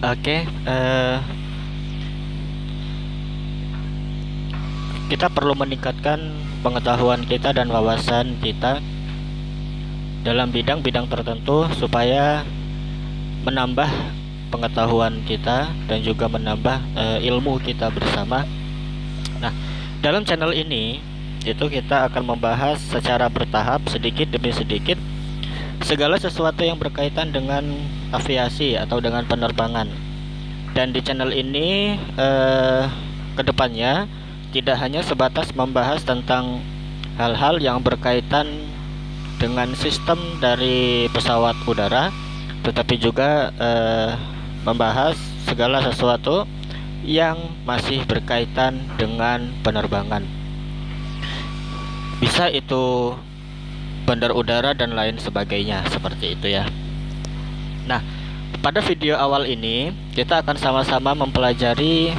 Oke, kita perlu meningkatkan pengetahuan kita dan wawasan kita dalam bidang-bidang tertentu supaya menambah pengetahuan kita dan juga menambah ilmu kita bersama. Nah, dalam channel ini itu kita akan membahas secara bertahap, sedikit demi sedikit, segala sesuatu yang berkaitan dengan aviasi atau dengan penerbangan. Dan di channel ini kedepannya tidak hanya sebatas membahas tentang hal-hal yang berkaitan dengan sistem dari pesawat udara, tetapi juga membahas segala sesuatu yang masih berkaitan dengan penerbangan. Bisa itu bandar udara dan lain sebagainya, seperti itu ya. Nah, pada video awal ini kita akan sama-sama mempelajari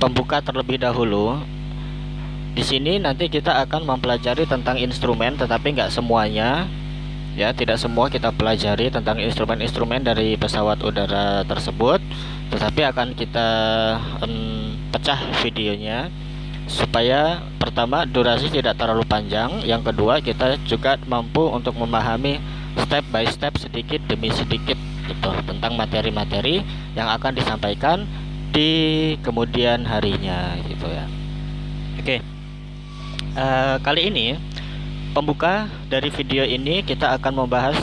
pembuka terlebih dahulu. Di sini nanti kita akan mempelajari tentang instrumen, tetapi nggak semuanya ya, tidak semua kita pelajari tentang instrumen-instrumen dari pesawat udara tersebut, tetapi akan kita pecah videonya supaya pertama durasi tidak terlalu panjang, yang kedua kita juga mampu untuk memahami step by step, sedikit demi sedikit gitu, tentang materi-materi yang akan disampaikan di kemudian harinya gitu ya. Oke, kali ini pembuka dari video ini kita akan membahas,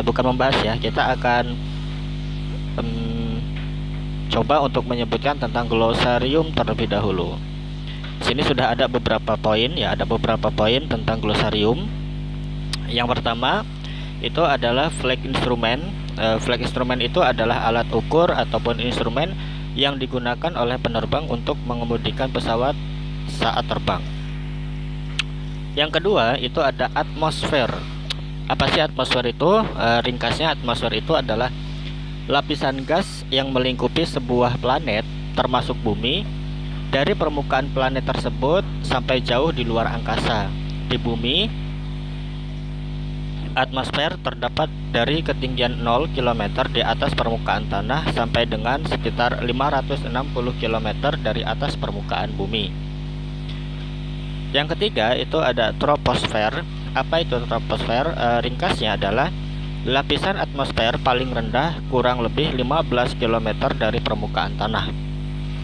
bukan membahas ya, kita akan coba untuk menyebutkan tentang glosarium terlebih dahulu. Sini sudah ada beberapa poin ya, ada beberapa poin tentang glosarium. Yang pertama itu adalah flag instrument. Flag instrument itu adalah alat ukur ataupun instrumen yang digunakan oleh penerbang untuk mengemudikan pesawat saat terbang. Yang kedua itu ada atmosfer. Apa sih atmosfer itu? Ringkasnya atmosfer itu adalah lapisan gas yang melingkupi sebuah planet termasuk bumi, dari permukaan planet tersebut sampai jauh di luar angkasa. Di bumi, atmosfer terdapat dari ketinggian 0 km di atas permukaan tanah sampai dengan sekitar 560 km dari atas permukaan bumi. Yang ketiga itu ada troposfer. Apa itu troposfer? Ringkasnya adalah lapisan atmosfer paling rendah kurang lebih 15 km dari permukaan tanah.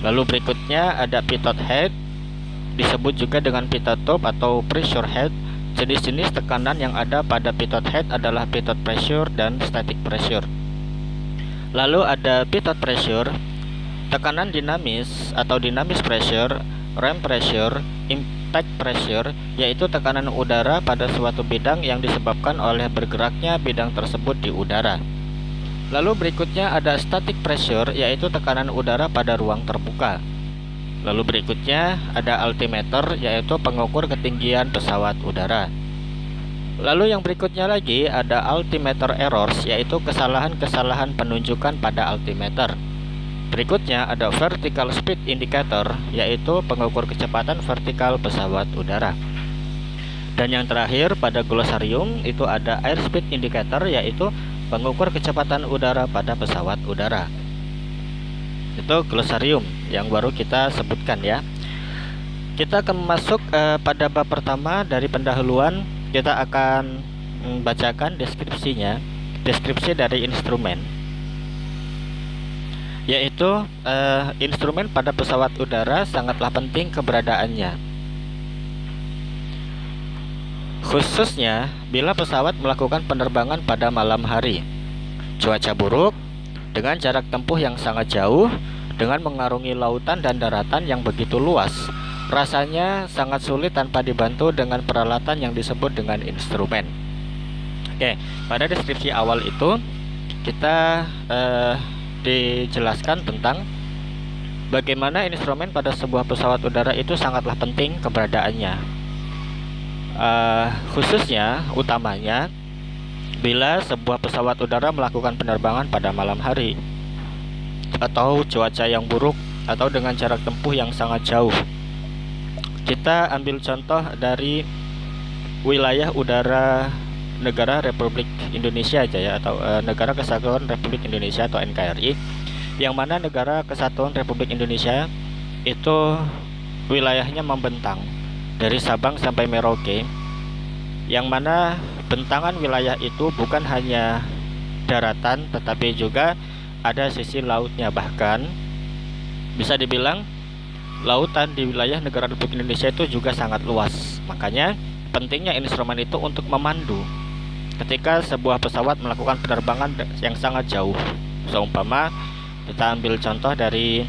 Lalu berikutnya ada pitot head, disebut juga dengan pitot top atau pressure head. Jenis-jenis tekanan yang ada pada pitot head adalah pitot pressure dan static pressure. Lalu ada pitot pressure, tekanan dinamis atau dinamis pressure, ram pressure, impact pressure, yaitu tekanan udara pada suatu bidang yang disebabkan oleh bergeraknya bidang tersebut di udara. Lalu berikutnya ada static pressure, yaitu tekanan udara pada ruang terbuka. Lalu berikutnya ada altimeter, yaitu pengukur ketinggian pesawat udara. Lalu yang berikutnya lagi ada altimeter errors, yaitu kesalahan-kesalahan penunjukan pada altimeter. Berikutnya ada vertical speed indicator, yaitu pengukur kecepatan vertikal pesawat udara. Dan yang terakhir pada glosarium itu ada airspeed indicator, yaitu pengukur kecepatan udara pada pesawat udara. Itu glosarium yang baru kita sebutkan ya. Kita akan masuk pada bab pertama dari pendahuluan. Kita akan membacakan deskripsinya, deskripsi dari instrumen, yaitu instrumen pada pesawat udara sangatlah penting keberadaannya, khususnya bila pesawat melakukan penerbangan pada malam hari, cuaca buruk, dengan jarak tempuh yang sangat jauh, dengan mengarungi lautan dan daratan yang begitu luas. Rasanya sangat sulit tanpa dibantu dengan peralatan yang disebut dengan instrumen. Oke, pada deskripsi awal itu kita dijelaskan tentang bagaimana instrumen pada sebuah pesawat udara itu sangatlah penting keberadaannya, khususnya utamanya bila sebuah pesawat udara melakukan penerbangan pada malam hari atau cuaca yang buruk atau dengan jarak tempuh yang sangat jauh. Kita ambil contoh dari wilayah udara negara Republik Indonesia aja ya, atau Negara Kesatuan Republik Indonesia atau NKRI, yang mana Negara Kesatuan Republik Indonesia itu wilayahnya membentang dari Sabang sampai Merauke, yang mana bentangan wilayah itu bukan hanya daratan tetapi juga ada sisi lautnya. Bahkan bisa dibilang lautan di wilayah negara Republik Indonesia itu juga sangat luas. Makanya pentingnya instrumen itu untuk memandu ketika sebuah pesawat melakukan penerbangan yang sangat jauh. Seumpama kita ambil contoh dari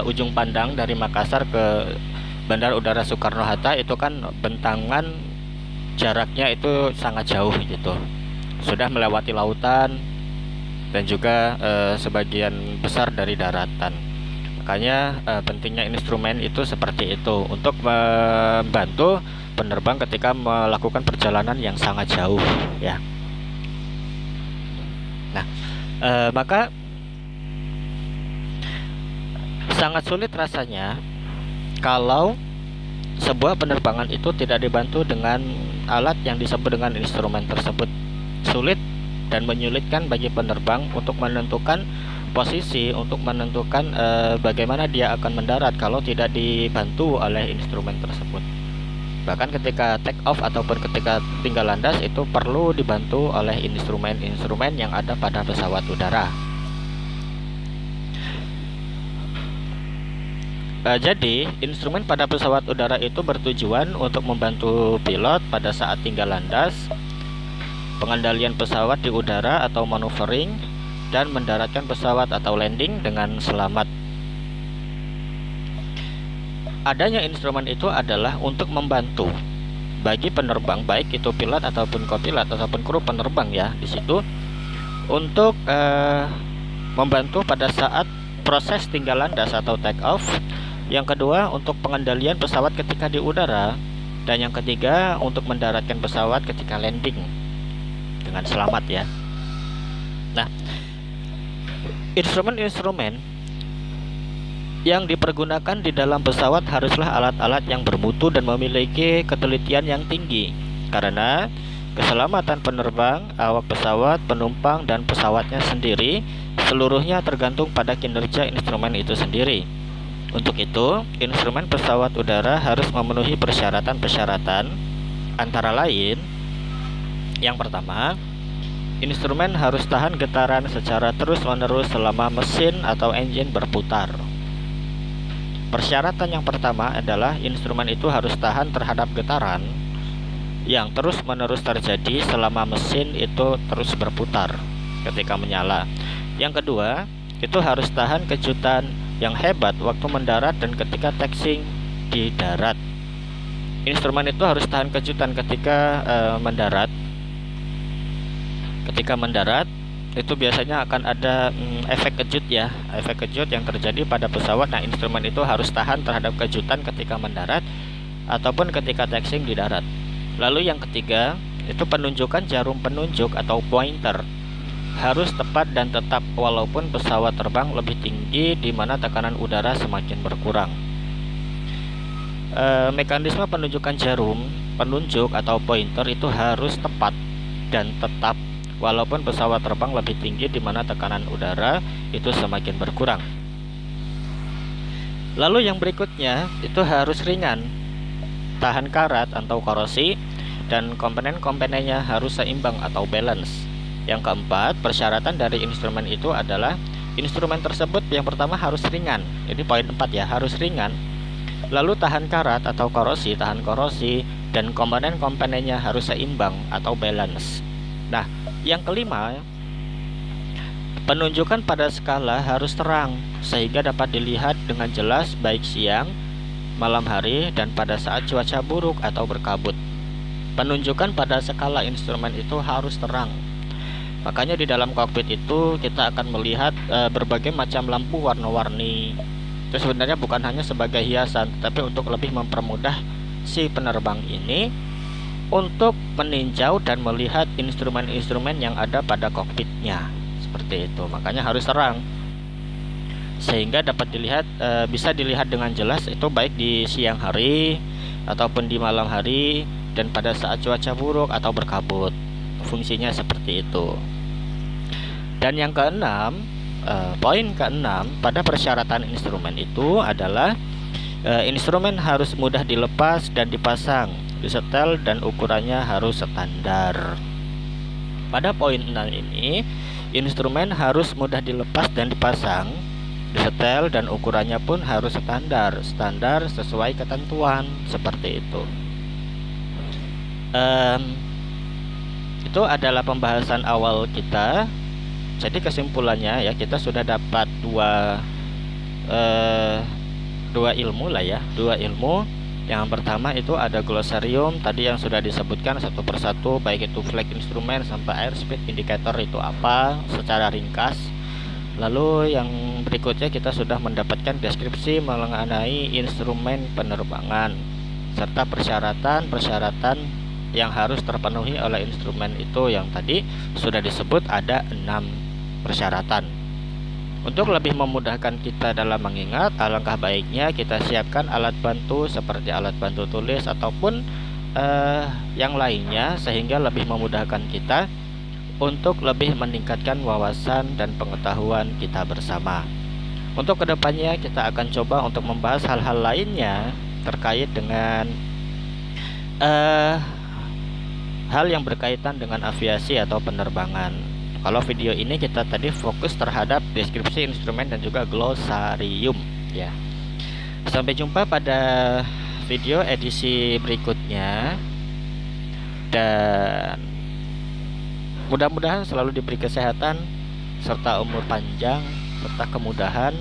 ujung pandang dari Makassar ke Bandara Udara Soekarno-Hatta, itu kan bentangan jaraknya itu sangat jauh gitu, sudah melewati lautan dan juga sebagian besar dari daratan. Makanya pentingnya instrumen itu seperti itu untuk membantu penerbang ketika melakukan perjalanan yang sangat jauh ya. Nah, maka sangat sulit rasanya kalau sebuah penerbangan itu tidak dibantu dengan alat yang disebut dengan instrumen tersebut. Sulit dan menyulitkan bagi penerbang untuk menentukan posisi, untuk menentukan bagaimana dia akan mendarat kalau tidak dibantu oleh instrumen tersebut. Bahkan ketika take off ataupun ketika tinggal landas itu perlu dibantu oleh instrumen-instrumen yang ada pada pesawat udara. Jadi instrumen pada pesawat udara itu bertujuan untuk membantu pilot pada saat tinggal landas, pengendalian pesawat di udara atau maneuvering, dan mendaratkan pesawat atau landing dengan selamat. Adanya instrumen itu adalah untuk membantu bagi penerbang, baik itu pilot ataupun kopilot ataupun kru penerbang ya, di situ untuk membantu pada saat proses tinggal landas atau take off. Yang kedua untuk pengendalian pesawat ketika di udara, dan yang ketiga untuk mendaratkan pesawat ketika landing dengan selamat ya. Nah, instrumen-instrumen yang dipergunakan di dalam pesawat haruslah alat-alat yang bermutu dan memiliki ketelitian yang tinggi, karena keselamatan penerbang, awak pesawat, penumpang, dan pesawatnya sendiri seluruhnya tergantung pada kinerja instrumen itu sendiri. Untuk itu, instrumen pesawat udara harus memenuhi persyaratan-persyaratan, antara lain, yang pertama, instrumen harus tahan getaran secara terus-menerus selama mesin atau engine berputar. Persyaratan yang pertama adalah instrumen itu harus tahan terhadap getaran yang terus-menerus terjadi selama mesin itu terus berputar ketika menyala. Yang kedua, itu harus tahan kejutan yang hebat waktu mendarat dan ketika taxiing di darat. Instrumen itu harus tahan kejutan ketika mendarat. Ketika mendarat itu biasanya akan ada efek kejut ya, efek kejut yang terjadi pada pesawat. Nah, instrumen itu harus tahan terhadap kejutan ketika mendarat ataupun ketika taxiing di darat. Lalu yang ketiga, itu penunjukan jarum penunjuk atau pointer harus tepat dan tetap walaupun pesawat terbang lebih tinggi di mana tekanan udara semakin berkurang. Mekanisme penunjukan jarum penunjuk atau pointer itu harus tepat dan tetap walaupun pesawat terbang lebih tinggi di mana tekanan udara itu semakin berkurang. Lalu yang berikutnya itu harus ringan, tahan karat atau korosi, dan komponen-komponennya harus seimbang atau balance. Yang keempat, persyaratan dari instrumen itu adalah instrumen tersebut yang pertama harus ringan. Jadi poin 4 ya, harus ringan. Lalu tahan karat atau korosi, tahan korosi, dan komponen-komponennya harus seimbang atau balance. Nah, yang kelima, penunjukan pada skala harus terang sehingga dapat dilihat dengan jelas baik siang, malam hari, dan pada saat cuaca buruk atau berkabut. Penunjukan pada skala instrumen itu harus terang. Makanya di dalam kokpit itu kita akan melihat berbagai macam lampu warna-warni. Itu sebenarnya bukan hanya sebagai hiasan, tetapi untuk lebih mempermudah si penerbang ini untuk meninjau dan melihat instrumen-instrumen yang ada pada kokpitnya. Seperti itu. Makanya harus terang sehingga dapat dilihat, bisa dilihat dengan jelas itu baik di siang hari ataupun di malam hari dan pada saat cuaca buruk atau berkabut. Fungsinya seperti itu. Dan yang keenam, poin keenam, pada persyaratan instrumen itu adalah instrumen harus mudah dilepas dan dipasang, disetel, dan ukurannya harus standar. Pada poin 6 ini, instrumen harus mudah dilepas dan dipasang, disetel, dan ukurannya pun harus standar sesuai ketentuan, seperti itu. Itu adalah pembahasan awal kita. Jadi kesimpulannya ya, kita sudah dapat dua ilmu lah ya, dua ilmu. Yang pertama itu ada glosarium tadi yang sudah disebutkan satu persatu, baik itu flag instrumen sampai airspeed indicator itu apa secara ringkas. Lalu yang berikutnya kita sudah mendapatkan deskripsi mengenai instrumen penerbangan serta persyaratan yang harus terpenuhi oleh instrumen itu, yang tadi sudah disebut ada 6 persyaratan. Untuk lebih memudahkan kita dalam mengingat, alangkah baiknya kita siapkan alat bantu seperti alat bantu tulis ataupun yang lainnya, sehingga lebih memudahkan kita untuk lebih meningkatkan wawasan dan pengetahuan kita bersama. Untuk kedepannya kita akan coba untuk membahas hal-hal lainnya terkait dengan hal yang berkaitan dengan aviasi atau penerbangan. Kalau video ini kita tadi fokus terhadap deskripsi instrumen dan juga glosarium ya. Sampai jumpa pada video edisi berikutnya, dan mudah-mudahan selalu diberi kesehatan serta umur panjang serta kemudahan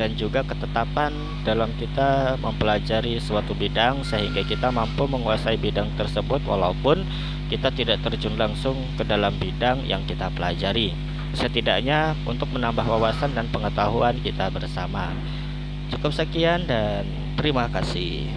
dan juga ketetapan dalam kita mempelajari suatu bidang, sehingga kita mampu menguasai bidang tersebut walaupun kita tidak terjun langsung ke dalam bidang yang kita pelajari, setidaknya untuk menambah wawasan dan pengetahuan kita bersama. Cukup sekian dan terima kasih.